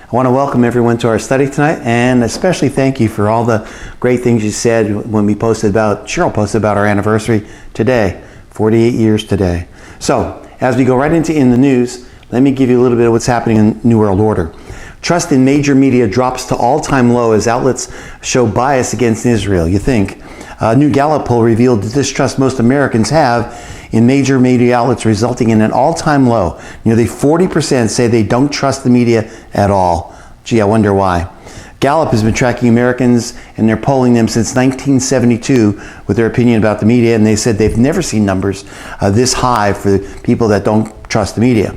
I want to welcome everyone to our study tonight, and especially thank you for all the great things you said when Cheryl posted about our anniversary today, 48 years today. So, as we go right into In the News, let me give you a little bit of what's happening in New World Order. Trust in major media drops to all-time low as outlets show bias against Israel. You think? A new Gallup poll revealed the distrust most Americans have in major media outlets, resulting in an all-time low. Nearly 40% say they don't trust the media at all. Gee, I wonder why. Gallup has been tracking Americans, and they're polling them since 1972 with their opinion about the media, and they said they've never seen numbers this high for people that don't trust the media.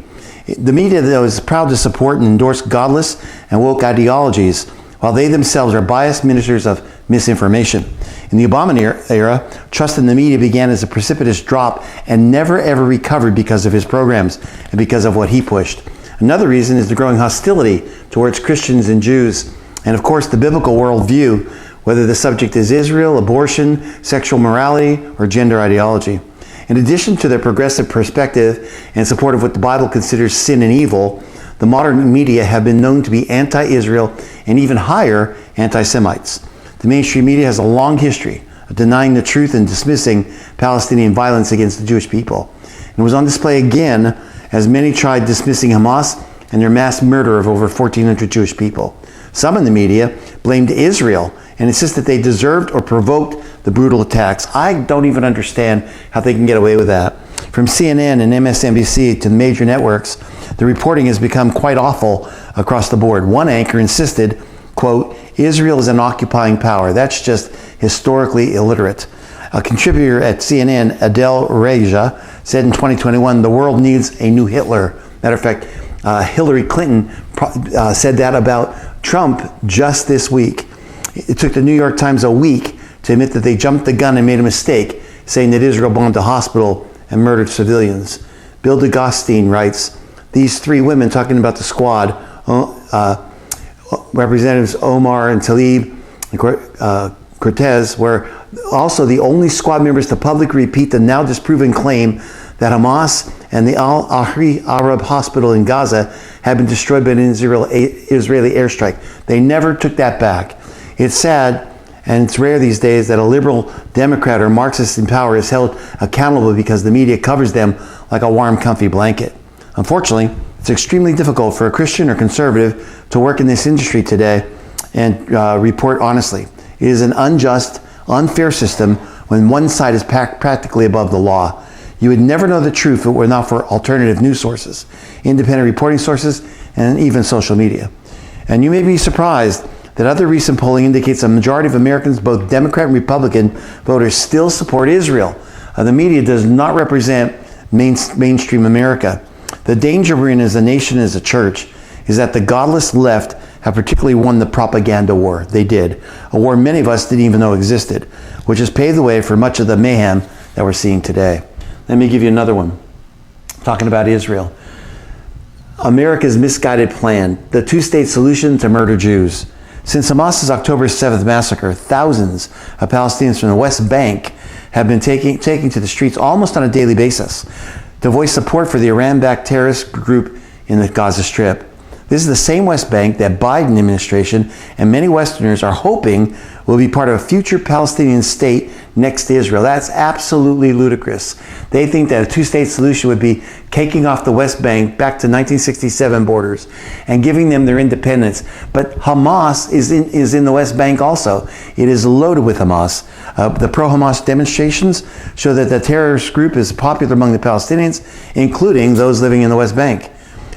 The media, though, is proud to support and endorse godless and woke ideologies, while they themselves are biased ministers of misinformation. In the Obama era, trust in the media began as a precipitous drop and never ever recovered because of his programs and because of what he pushed. Another reason is the growing hostility towards Christians and Jews, and of course the biblical worldview, whether the subject is Israel, abortion, sexual morality, or gender ideology. In addition to their progressive perspective and support of what the Bible considers sin and evil, the modern media have been known to be anti-Israel and even higher anti-Semites. The mainstream media has a long history of denying the truth and dismissing Palestinian violence against the Jewish people. And it was on display again as many tried dismissing Hamas and their mass murder of over 1,400 Jewish people. Some in the media blamed Israel and insisted they deserved or provoked the brutal attacks. I don't even understand how they can get away with that. From CNN and MSNBC to the major networks, the reporting has become quite awful across the board. One anchor insisted, quote, Israel is an occupying power. That's just historically illiterate. A contributor at CNN, Adel Reja, said in 2021, the world needs a new Hitler. Matter of fact, Hillary Clinton said that about Trump just this week. It took the New York Times a week to admit that they jumped the gun and made a mistake, saying that Israel bombed a hospital and murdered civilians. Bill DeGostein writes, these three women talking about the squad, Representatives Omar and Tlaib Cortez, were also the only squad members to publicly repeat the now disproven claim that Hamas and the Al-Ahli Arab hospital in Gaza had been destroyed by an Israeli airstrike. They never took that back. It's sad, and it's rare these days, that a liberal Democrat or Marxist in power is held accountable because the media covers them like a warm, comfy blanket. Unfortunately, it's extremely difficult for a Christian or conservative to work in this industry today and report honestly. It is an unjust, unfair system when one side is practically above the law. You would never know the truth if it were not for alternative news sources, independent reporting sources, and even social media. And you may be surprised that other recent polling indicates a majority of Americans, both Democrat and Republican voters, still support Israel. The media does not represent mainstream America. The danger we're in as a nation, as a church, is that the godless left have particularly won the propaganda war. They did. A war many of us didn't even know existed, which has paved the way for much of the mayhem that we're seeing today. Let me give you another one. Talking about Israel. America's misguided plan, the two-state solution to murder Jews. Since Hamas's October 7th massacre, thousands of Palestinians from the West Bank have been taking to the streets almost on a daily basis to voice support for the Iran-backed terrorist group in the Gaza Strip. This is the same West Bank that Biden administration and many Westerners are hoping will be part of a future Palestinian state next to Israel. That's absolutely ludicrous. They think that a two-state solution would be taking off the West Bank back to 1967 borders and giving them their independence. But Hamas is in the West Bank also. It is loaded with Hamas. The pro-Hamas demonstrations show that the terrorist group is popular among the Palestinians, including those living in the West Bank.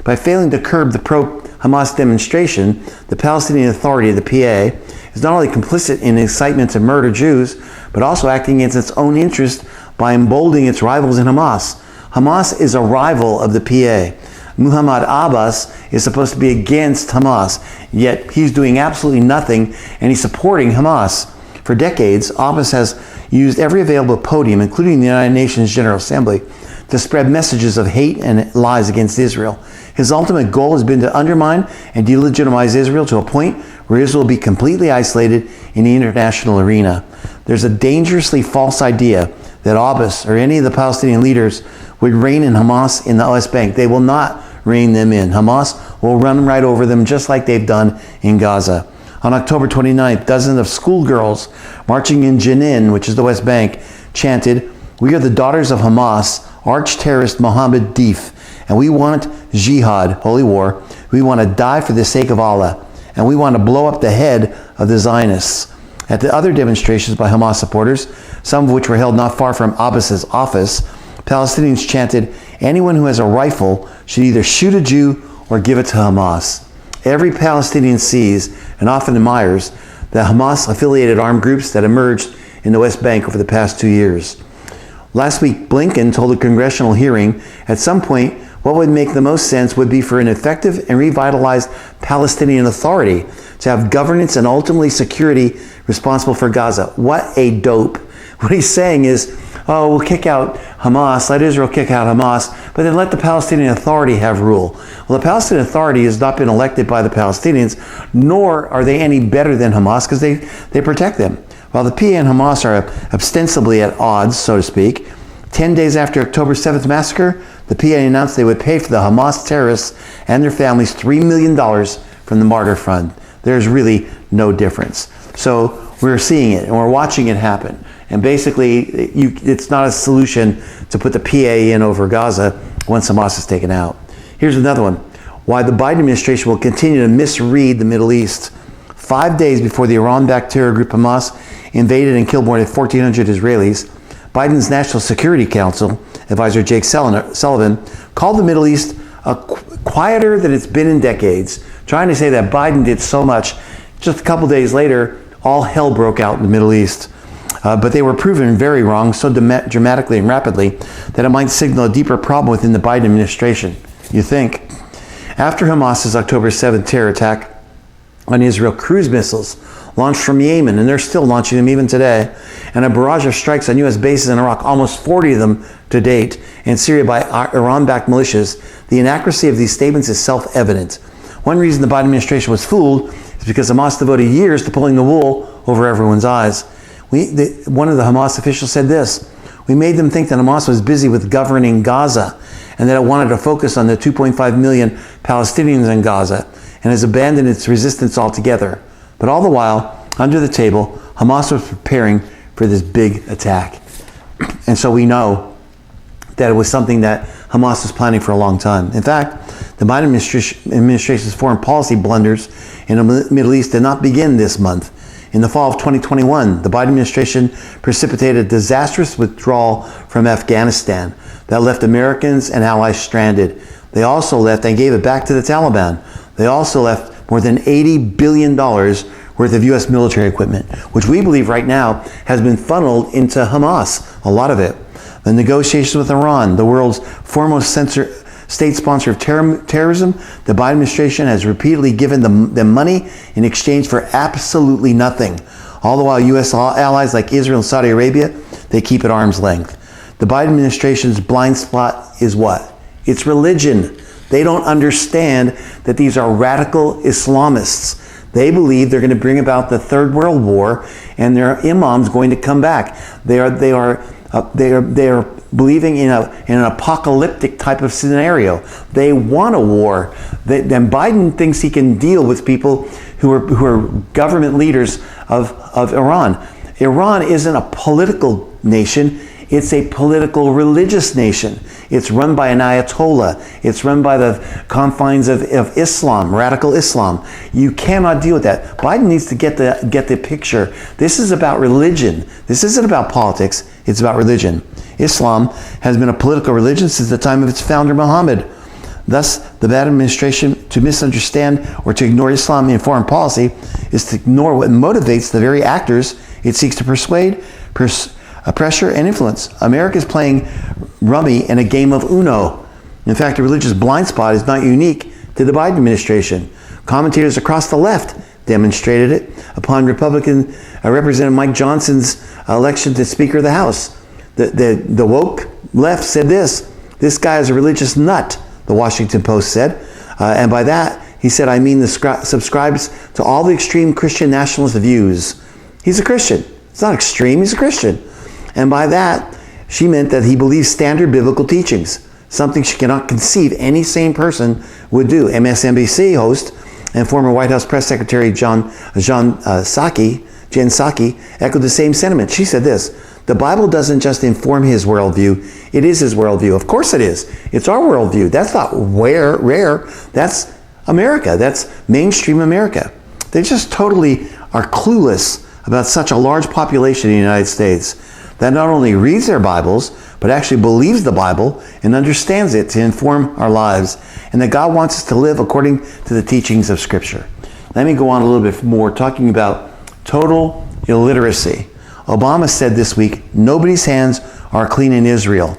By failing to curb the pro-Hamas demonstration, the Palestinian Authority, the PA, is not only complicit in incitement to murder Jews, but also acting against its own interest by emboldening its rivals in Hamas. Hamas is a rival of the PA. Muhammad Abbas is supposed to be against Hamas, yet he's doing absolutely nothing, and he's supporting Hamas. For decades, Abbas has used every available podium, including the United Nations General Assembly, to spread messages of hate and lies against Israel. His ultimate goal has been to undermine and delegitimize Israel to a point where Israel will be completely isolated in the international arena. There's a dangerously false idea that Abbas or any of the Palestinian leaders would rein in Hamas in the West Bank. They will not rein them in. Hamas will run right over them just like they've done in Gaza. On October 29th, dozens of schoolgirls marching in Jenin, which is the West Bank, chanted, "We are the daughters of Hamas, arch-terrorist Mohammed Deif, and we want jihad, holy war. We want to die for the sake of Allah, and we want to blow up the head of the Zionists." At the other demonstrations by Hamas supporters, some of which were held not far from Abbas's office, Palestinians chanted, "Anyone who has a rifle should either shoot a Jew or give it to Hamas." Every Palestinian sees, and often admires, the Hamas-affiliated armed groups that emerged in the West Bank over the past 2 years. Last week, Blinken told a congressional hearing, at some point, what would make the most sense would be for an effective and revitalized Palestinian Authority to have governance and ultimately security responsible for Gaza. What a dope. What he's saying is, oh, we'll kick out Hamas, let Israel kick out Hamas, but then let the Palestinian Authority have rule. Well, the Palestinian Authority has not been elected by the Palestinians, nor are they any better than Hamas because they protect them. While the PA and Hamas are ostensibly at odds, so to speak, 10 days after October 7th massacre, the PA announced they would pay for the Hamas terrorists and their families $3 million from the Martyr Fund. There's really no difference. So we're seeing it and we're watching it happen. And basically, it's not a solution to put the PA in over Gaza once Hamas is taken out. Here's another one. Why the Biden administration will continue to misread the Middle East. 5 days before the Iran-backed terror group Hamas invaded and killed more than 1,400 Israelis, Biden's National Security Council advisor Jake Sullivan called the Middle East quieter than it's been in decades, trying to say that Biden did so much. Just a couple days later, all hell broke out in the Middle East. But they were proven very wrong so dramatically and rapidly that it might signal a deeper problem within the Biden administration, you think. After Hamas's October 7th terror attack on Israel, cruise missiles launched from Yemen, and they're still launching them even today, and a barrage of strikes on U.S. bases in Iraq, almost 40 of them to date, and Syria by Iran-backed militias, the inaccuracy of these statements is self-evident. One reason the Biden administration was fooled is because Hamas devoted years to pulling the wool over everyone's eyes. One of the Hamas officials said this: "We made them think that Hamas was busy with governing Gaza and that it wanted to focus on the 2.5 million Palestinians in Gaza and has abandoned its resistance altogether. But all the while, under the table, Hamas was preparing for this big attack." And so we know that it was something that Hamas was planning for a long time. In fact, the Biden administration's foreign policy blunders in the Middle East did not begin this month. In the fall of 2021, the Biden administration precipitated a disastrous withdrawal from Afghanistan that left Americans and allies stranded. They also left and gave it back to the Taliban. They also left more than $80 billion worth of U.S. military equipment, which we believe right now has been funneled into Hamas, a lot of it. The negotiations with Iran, the world's foremost state sponsor of terrorism, the Biden administration has repeatedly given them money in exchange for absolutely nothing. All the while, U.S. allies like Israel and Saudi Arabia, they keep at arm's length. The Biden administration's blind spot is what? It's religion. They don't understand that these are radical Islamists. They believe they're going to bring about the Third World War, and their imams going to come back. They are believing in an apocalyptic type of scenario. They want a war. Then Biden thinks he can deal with people who are government leaders of Iran. Iran isn't a political nation. It's a political religious nation. It's run by an Ayatollah. It's run by the confines of Islam, radical Islam. You cannot deal with that. Biden needs to get the picture. This is about religion. This isn't about politics. It's about religion. Islam has been a political religion since the time of its founder, Muhammad. Thus, the Biden administration, to misunderstand or to ignore Islam in foreign policy is to ignore what motivates the very actors it seeks to persuade, pressure, and influence. America is playing rummy in a game of Uno. In fact, a religious blind spot is not unique to the Biden administration. Commentators across the left demonstrated it upon Republican Representative Mike Johnson's election to Speaker of the House. The woke left said this guy is a religious nut, the Washington Post said. And by that, he said, I mean, subscribes to all the extreme Christian nationalist views. He's a Christian. It's not extreme, he's a Christian. And by that, she meant that he believes standard biblical teachings. something she cannot conceive any sane person would do. MSNBC host and former White House Press Secretary Jen Psaki echoed the same sentiment. She said this: the Bible doesn't just inform his worldview, it is his worldview. Of course it is. It's our worldview. That's not rare. That's America. That's mainstream America. They just totally are clueless about such a large population in the United States that not only reads their Bibles, but actually believes the Bible and understands it to inform our lives, and that God wants us to live according to the teachings of Scripture. Let me go on a little bit more, talking about total illiteracy. Obama said this week, nobody's hands are clean in Israel,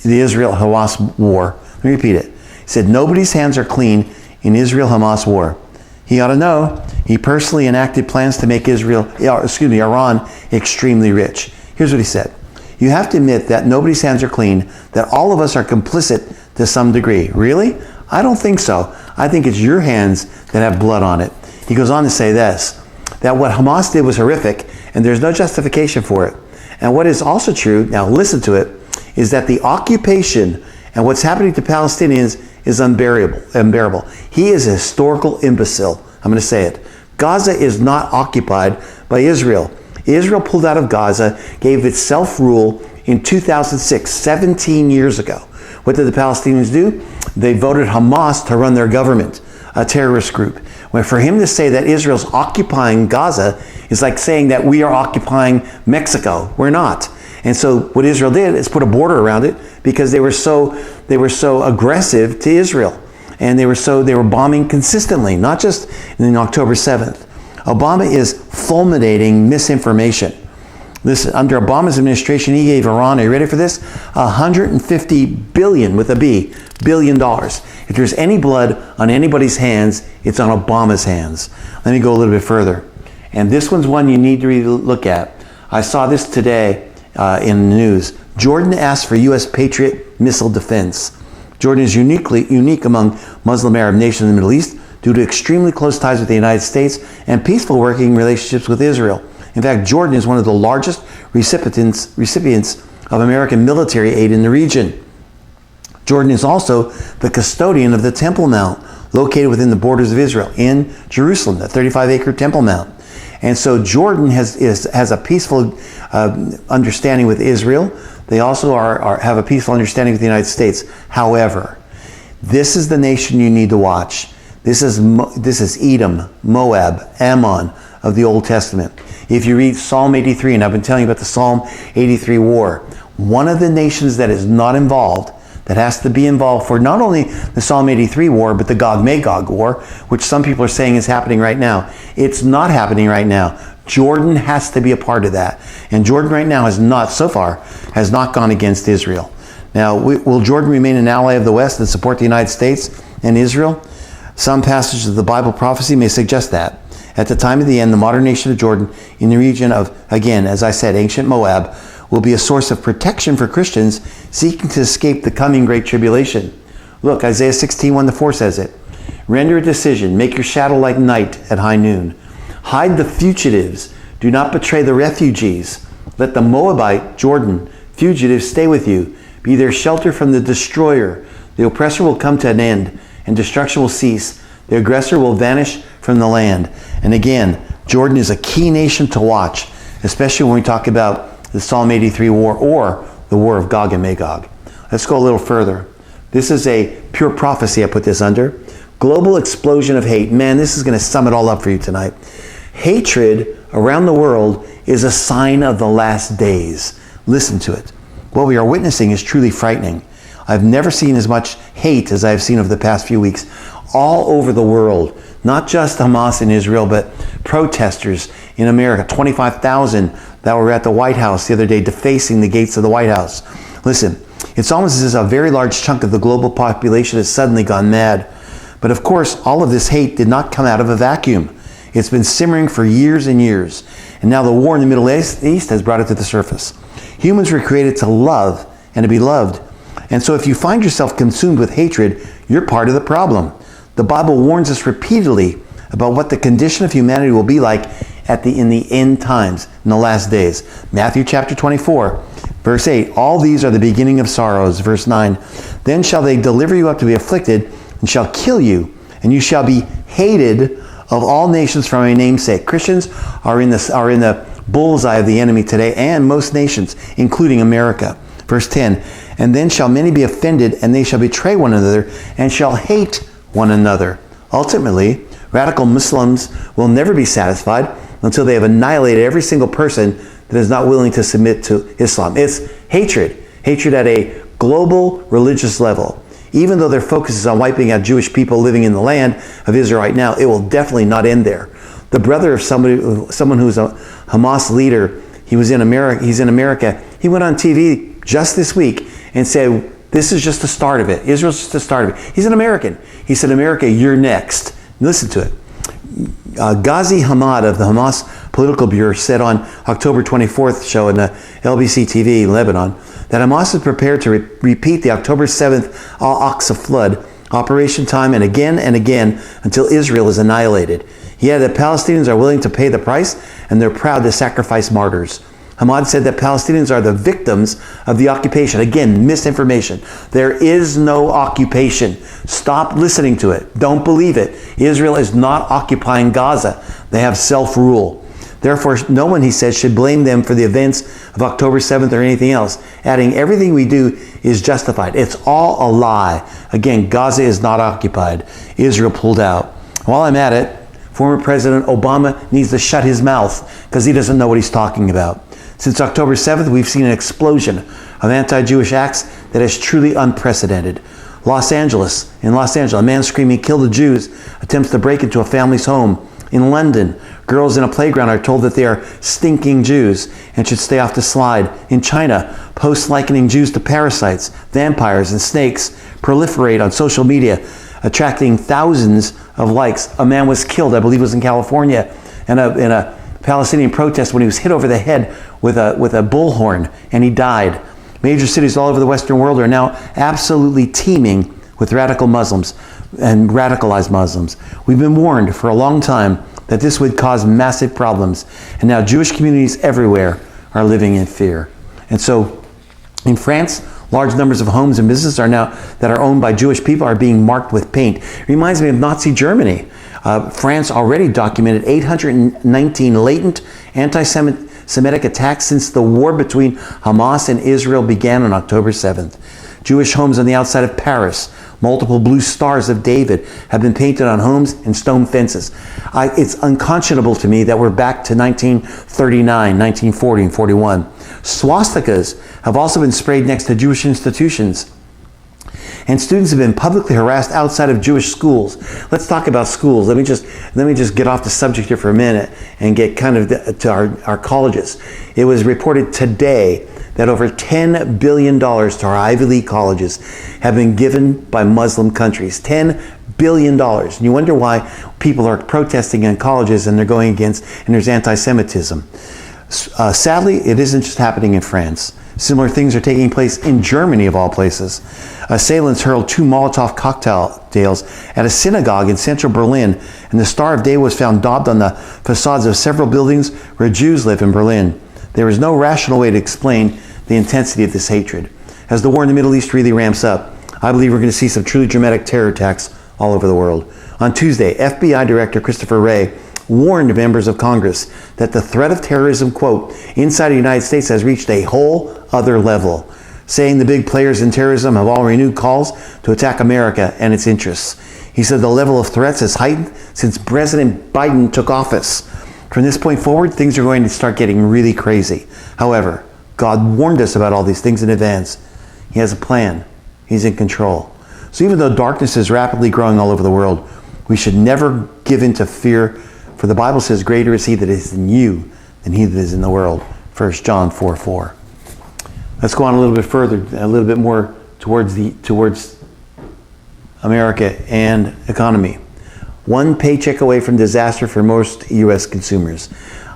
the Israel-Hamas war. Let me repeat it. He said, nobody's hands are clean in Israel-Hamas war. He ought to know he personally enacted plans to make Iran extremely rich. Here's what he said. You have to admit that nobody's hands are clean, that all of us are complicit to some degree. Really? I don't think so. I think it's your hands that have blood on it. He goes on to say this, that what Hamas did was horrific and there's no justification for it. And what is also true, now listen to it, is that the occupation and what's happening to Palestinians is unbearable. He is a historical imbecile. I'm going to say it. Gaza is not occupied by Israel. Israel pulled out of Gaza, gave it self-rule in 2006, 17 years ago. What did the Palestinians do? They voted Hamas to run their government, a terrorist group. When for him to say that Israel's occupying Gaza is like saying that we are occupying Mexico. We're not. And so what Israel did is put a border around it because they were so aggressive to Israel. And they were bombing consistently, not just in October 7th. Obama is fulminating misinformation. Listen, under Obama's administration, he gave Iran, are you ready for this? $150 billion, with a B, billion dollars. If there's any blood on anybody's hands, it's on Obama's hands. Let me go a little bit further. And this one's one you need to really look at. I saw this today in the news. Jordan asked for U.S. Patriot missile defense. Jordan is unique among Muslim Arab nations in the Middle East due to extremely close ties with the United States and peaceful working relationships with Israel. In fact, Jordan is one of the largest recipients of American military aid in the region. Jordan is also the custodian of the Temple Mount, located within the borders of Israel in Jerusalem, the 35-acre Temple Mount. And so Jordan has a peaceful understanding with Israel. They also have a peaceful understanding with the United States. However, this is the nation you need to watch. This is Edom, Moab, Ammon of the Old Testament. If you read Psalm 83, and I've been telling you about the Psalm 83 war, one of the nations that is not involved, that has to be involved for not only the Psalm 83 war, but the Gog-Magog war, which some people are saying is happening right now. It's not happening right now. Jordan has to be a part of that. And Jordan right now has not gone against Israel. Now, will Jordan remain an ally of the West and support the United States and Israel? Some passages of the Bible prophecy may suggest that. At the time of the end, the modern nation of Jordan in the region of, again, as I said, ancient Moab, will be a source of protection for Christians seeking to escape the coming great tribulation. Look, Isaiah 16:1-4 says it. Render a decision, make your shadow like night at high noon. Hide the fugitives, do not betray the refugees. Let the Moabite, Jordan, fugitives stay with you. Be their shelter from the destroyer. The oppressor will come to an end, and destruction will cease. The aggressor will vanish from the land. And again, Jordan is a key nation to watch, especially when we talk about the Psalm 83 war or the war of Gog and Magog. Let's go a little further. This is a pure prophecy I put this under. Global explosion of hate. Man, this is going to sum it all up for you tonight. Hatred around the world is a sign of the last days. Listen to it. What we are witnessing is truly frightening. I've never seen as much hate as I've seen over the past few weeks all over the world. Not just Hamas in Israel, but protesters in America. 25,000 that were at the White House the other day defacing the gates of the White House. Listen, it's almost as if a very large chunk of the global population has suddenly gone mad. But of course, all of this hate did not come out of a vacuum. It's been simmering for years and years. And now the war in the Middle East has brought it to the surface. Humans were created to love and to be loved. And so if you find yourself consumed with hatred, you're part of the problem. The Bible warns us repeatedly about what the condition of humanity will be like in the end times, in the last days. Matthew chapter 24, verse 8, all these are the beginning of sorrows. Verse 9, then shall they deliver you up to be afflicted, and shall kill you, and you shall be hated of all nations for my name's sake. Christians are in the bullseye of the enemy today, and most nations, including America. Verse 10, and then shall many be offended, and they shall betray one another, and shall hate one another. Ultimately, radical Muslims will never be satisfied until they have annihilated every single person that is not willing to submit to Islam. It's hatred at a global religious level. Even though their focus is on wiping out Jewish people living in the land of Israel right now, it will definitely not end there. The brother of someone who's a Hamas leader, he's in America. He went on TV just this week and said, this is just the start of it. Israel's just the start of it. He's an American. He said, America, you're next. Listen to it. Ghazi Hamad of the Hamas Political Bureau said on October 24th show in the LBC TV Lebanon that Hamas is prepared to repeat the October 7th Al-Aqsa flood operation time and again until Israel is annihilated. He added that Palestinians are willing to pay the price and they're proud to sacrifice martyrs. Hamad said that Palestinians are the victims of the occupation. Again, misinformation. There is no occupation. Stop listening to it. Don't believe it. Israel is not occupying Gaza. They have self-rule. Therefore, no one, he says, should blame them for the events of October 7th or anything else, adding everything we do is justified. It's all a lie. Again, Gaza is not occupied. Israel pulled out. While I'm at it, former President Obama needs to shut his mouth because he doesn't know what he's talking about. Since October 7th, we've seen an explosion of anti-Jewish acts that is truly unprecedented. In Los Angeles, a man screaming, "Kill the Jews," attempts to break into a family's home. In London, girls in a playground are told that they are stinking Jews and should stay off the slide. In China, posts likening Jews to parasites, vampires, and snakes proliferate on social media, attracting thousands of likes. A man was killed, I believe it was in California, in a Palestinian protest when he was hit over the head with a bullhorn, and he died. Major cities all over the Western world are now absolutely teeming with radical Muslims and radicalized Muslims. We've been warned for a long time that this would cause massive problems, and now Jewish communities everywhere are living in fear. And so in France, large numbers of homes and businesses that are owned by Jewish people are being marked with paint. It reminds me of Nazi Germany. France already documented 819 latent anti-Semitic attacks since the war between Hamas and Israel began on October 7th. Jewish homes on the outside of Paris, multiple blue stars of David have been painted on homes and stone fences. It's unconscionable to me that we're back to 1939, 1940, and 41. Swastikas have also been sprayed next to Jewish institutions. And students have been publicly harassed outside of Jewish schools. Let's talk about schools. Let me just get off the subject here for a minute and get kind of to our colleges. It was reported today that over $10 billion to our Ivy League colleges have been given by Muslim countries. $10 billion. And you wonder why people are protesting in colleges and they're going against, and there's anti-Semitism. Sadly, it isn't just happening in France. Similar things are taking place in Germany, of all places. Assailants hurled 2 Molotov cocktails at a synagogue in central Berlin, and the Star of Day was found daubed on the facades of several buildings where Jews live in Berlin. There is no rational way to explain the intensity of this hatred. As the war in the Middle East really ramps up, I believe we're going to see some truly dramatic terror attacks all over the world. On Tuesday, FBI Director Christopher Wray warned members of Congress that the threat of terrorism, quote, inside the United States has reached a whole other level, saying the big players in terrorism have all renewed calls to attack America and its interests. He said the level of threats has heightened since President Biden took office. From this point forward, things are going to start getting really crazy. However, God warned us about all these things in advance. He has a plan. He's in control. So even though darkness is rapidly growing all over the world, we should never give in to fear, for the Bible says, greater is he that is in you than he that is in the world. 1 John 4:4. Let's go on a little bit further, a little bit more towards America and economy. One paycheck away from disaster for most U.S. consumers.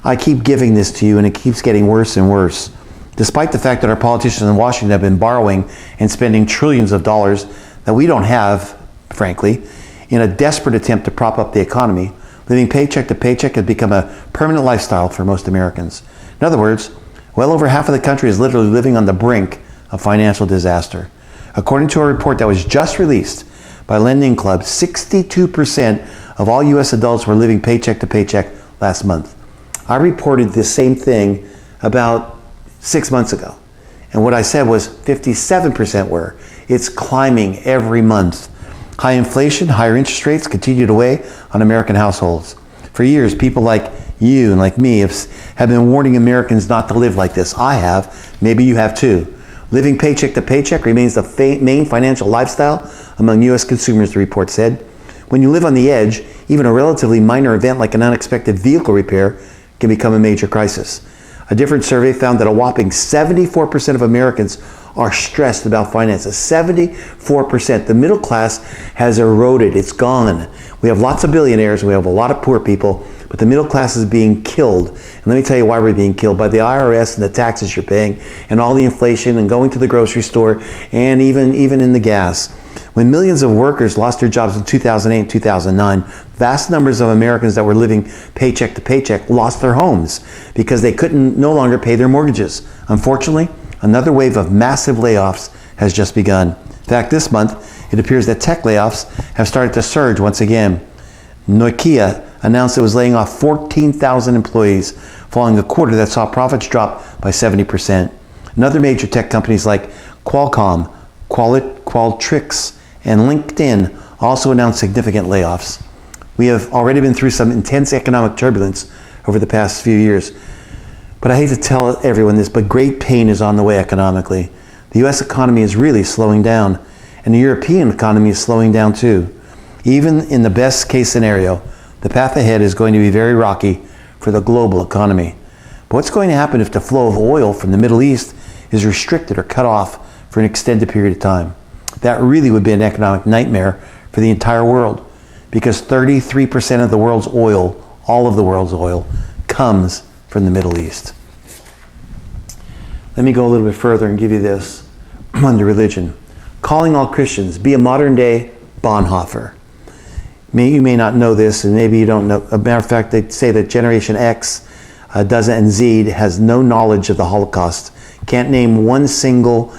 I keep giving this to you, and it keeps getting worse and worse. Despite the fact that our politicians in Washington have been borrowing and spending trillions of dollars that we don't have, frankly, in a desperate attempt to prop up the economy, Living paycheck to paycheck has become a permanent lifestyle for most Americans. In other words, well over half of the country is literally living on the brink of financial disaster. According to a report that was just released by Lending Club, 62% of all U.S. adults were living paycheck to paycheck last month. I reported the same thing about 6 months ago. And what I said was 57% were. It's climbing every month. High inflation, higher interest rates continue to weigh on American households. For years, people like you and like me have been warning Americans not to live like this. I have. Maybe you have too. Living paycheck to paycheck remains the main financial lifestyle among U.S. consumers, the report said. When you live on the edge, even a relatively minor event like an unexpected vehicle repair can become a major crisis. A different survey found that a whopping 74% of Americans are stressed about finances. 74%. The middle class has eroded. It's gone. We have lots of billionaires. We have a lot of poor people, but the middle class is being killed. And let me tell you why we're being killed. By the IRS and the taxes you're paying and all the inflation and going to the grocery store and even in the gas. When millions of workers lost their jobs in 2008 and 2009, vast numbers of Americans that were living paycheck to paycheck lost their homes because they couldn't no longer pay their mortgages. Unfortunately, another wave of massive layoffs has just begun. In fact, this month, it appears that tech layoffs have started to surge once again. Nokia announced it was laying off 14,000 employees following a quarter that saw profits drop by 70%. And other major tech companies like Qualcomm, Qualtrics, and LinkedIn also announced significant layoffs. We have already been through some intense economic turbulence over the past few years. But I hate to tell everyone this, but great pain is on the way economically. The U.S. economy is really slowing down, and the European economy is slowing down too. Even in the best case scenario, the path ahead is going to be very rocky for the global economy. But what's going to happen if the flow of oil from the Middle East is restricted or cut off for an extended period of time? That really would be an economic nightmare for the entire world, because 33% of the world's oil, all of the world's oil, comes from the Middle East. Let me go a little bit further and give you this under religion. Calling all Christians, be a modern day Bonhoeffer. You may not know this, and maybe you don't know. As a matter of fact, they say that Generation X and Z has no knowledge of the Holocaust. Can't name one single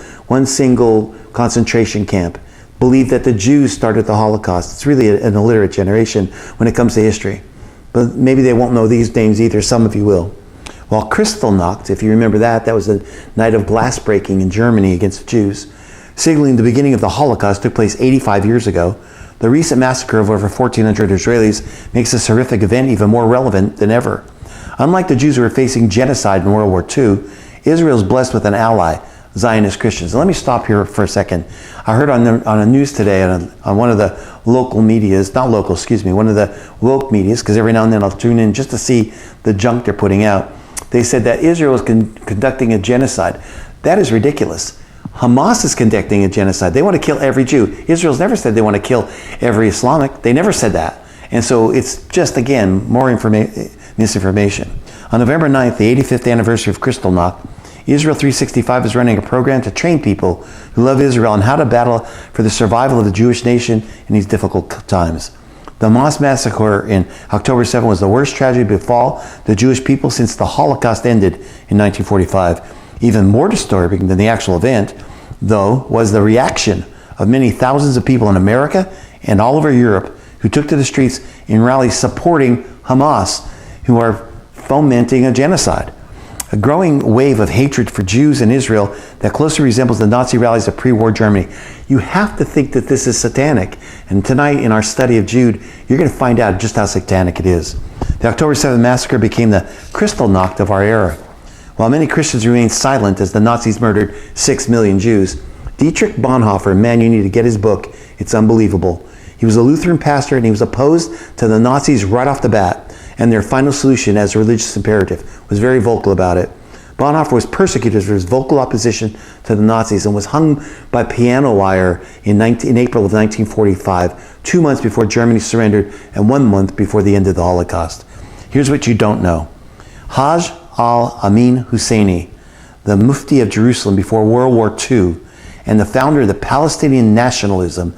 concentration camp. Believe that the Jews started the Holocaust. It's really an illiterate generation when it comes to history. But maybe they won't know these names either. Some of you will. While Kristallnacht, if you remember that was the night of glass breaking in Germany against the Jews, signaling the beginning of the Holocaust, took place 85 years ago. The recent massacre of over 1,400 Israelis makes this horrific event even more relevant than ever. Unlike the Jews who were facing genocide in World War II, Israel is blessed with an ally, Zionist Christians. And let me stop here for a second. I heard on a news today on one of the local medias, one of the woke medias, because every now and then I'll tune in just to see the junk they're putting out. They said that Israel is conducting a genocide. That is ridiculous. Hamas is conducting a genocide. They want to kill every Jew. Israel's never said they want to kill every Islamic. They never said that. And so it's just, again, more misinformation. On November 9th, the 85th anniversary of Kristallnacht, Israel 365 is running a program to train people who love Israel on how to battle for the survival of the Jewish nation in these difficult times. The Hamas massacre in October 7 was the worst tragedy to befall the Jewish people since the Holocaust ended in 1945. Even more disturbing than the actual event, though, was the reaction of many thousands of people in America and all over Europe who took to the streets in rallies supporting Hamas, who are fomenting a genocide. A growing wave of hatred for Jews in Israel that closely resembles the Nazi rallies of pre-war Germany. You have to think that this is satanic. And tonight in our study of Jude, you're going to find out just how satanic it is. The October 7th massacre became the Kristallnacht of our era. While many Christians remained silent as the Nazis murdered 6 million Jews, Dietrich Bonhoeffer, man, you need to get his book. It's unbelievable. He was a Lutheran pastor and he was opposed to the Nazis right off the bat, and their final solution as a religious imperative, was very vocal about it. Bonhoeffer was persecuted for his vocal opposition to the Nazis and was hung by piano wire in April of 1945, 2 months before Germany surrendered and 1 month before the end of the Holocaust. Here's what you don't know. Hajj al-Amin Husseini, the Mufti of Jerusalem before World War II, and the founder of the Palestinian nationalism,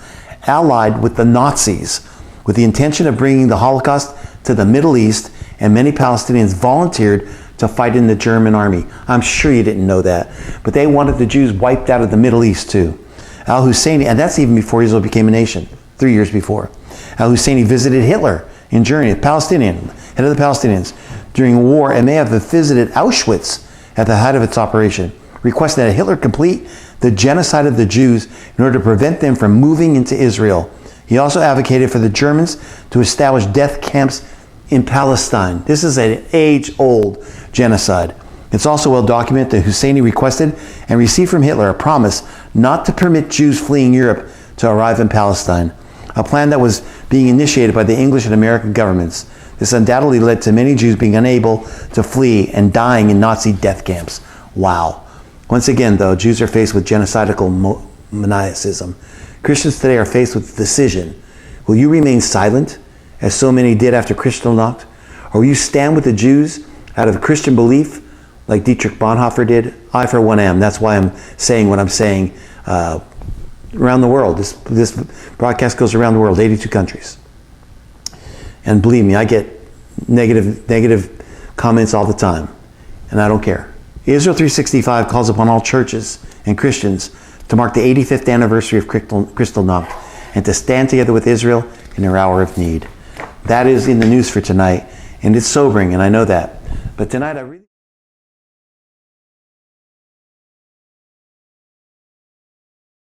allied with the Nazis with the intention of bringing the Holocaust to the Middle East, and many Palestinians volunteered to fight in the German army. I'm sure you didn't know that. But they wanted the Jews wiped out of the Middle East too. Al-Husseini, and that's even before Israel became a nation, 3 years before. Al-Husseini visited Hitler in Germany, a Palestinian, head of the Palestinians, during war, and may have visited Auschwitz at the height of its operation, requesting that Hitler complete the genocide of the Jews in order to prevent them from moving into Israel. He also advocated for the Germans to establish death camps in Palestine. This is an age-old genocide. It's also well documented that Husseini requested and received from Hitler a promise not to permit Jews fleeing Europe to arrive in Palestine, a plan that was being initiated by the English and American governments. This undoubtedly led to many Jews being unable to flee and dying in Nazi death camps. Wow. Once again, though, Jews are faced with genocidal maniacism. Christians today are faced with the decision: will you remain silent, as so many did after Kristallnacht, or will you stand with the Jews out of Christian belief, like Dietrich Bonhoeffer did? I, for one, am. That's why I'm saying what I'm saying around the world. This broadcast goes around the world, 82 countries. And believe me, I get negative comments all the time, and I don't care. Israel 365 calls upon all churches and Christians to mark the 85th anniversary of Kristallnacht and to stand together with Israel in their hour of need. That is in the news for tonight, and it's sobering, and I know that. But tonight I really